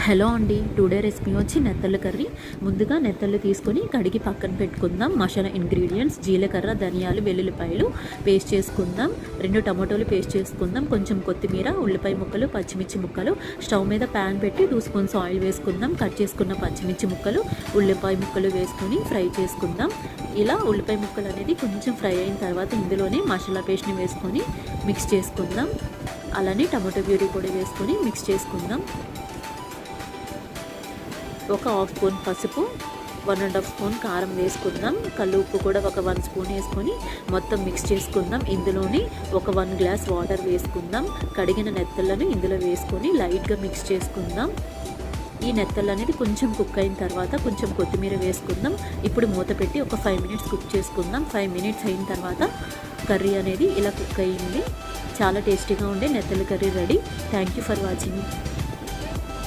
Hello అండి, today recipe వచ్చి నెత్తళ్ళ curry. ముందుగా నెత్తళ్ళు తీసుకొని కడిగి పక్కన పెట్టుకుందాం. మసాలా ఇంగ్రీడియంట్స్ జీలకర్ర, ధనియాలు, వెల్లుల్లిపాయలు పేస్ట్ చేసుకుందాం. 2 టమాటోలు పేస్ట్ చేసుకుందాం. కొంచెం కొత్తిమీర, ఉల్లిపాయ ముక్కలు, పచ్చిమిర్చి ముక్కలు. స్టవ్ మీద ప్యాన్ పెట్టి 2 స్పూన్స్ ఆయిల్ వేసుకుందాం. కట్ చేసుకున్న పచ్చిమిర్చి ముక్కలు, ఉల్లిపాయ ముక్కలు వేసుకొని ఫ్రై చేసుకుందాం. ఇలా ఉల్లిపాయ ముక్కలు అనేది కొంచెం ఫ్రై అయిన తర్వాత ఇందులోనే మసాలా పేస్ట్ని వేసుకొని మిక్స్ చేసుకుందాం. అలానే టమాటో ప్యూరీ కూడా వేసుకొని మిక్స్ చేసుకుందాం. ఒక హాఫ్ స్పూన్ పసుపు, 1.5 స్పూన్ కారం వేసుకుందాం. కల్లు ఉప్పు కూడా ఒక 1 స్పూన్ వేసుకొని మొత్తం మిక్స్ చేసుకుందాం. ఇందులోని ఒక 1 గ్లాస్ వాటర్ వేసుకుందాం. కడిగిన నెత్తళ్ళను ఇందులో వేసుకొని లైట్గా మిక్స్ చేసుకుందాం. ఈ నెత్తళ్ళు అనేది కొంచెం కుక్ అయిన తర్వాత కొంచెం కొత్తిమీర వేసుకుందాం. ఇప్పుడు మూత పెట్టి ఒక 5 మినిట్స్ కుక్ చేసుకుందాం. 5 మినిట్స్ అయిన తర్వాత కర్రీ అనేది ఇలా కుక్ అయ్యింది. చాలా టేస్టీగా ఉండే నెత్తళ్ళ curry ready. Thank you for watching.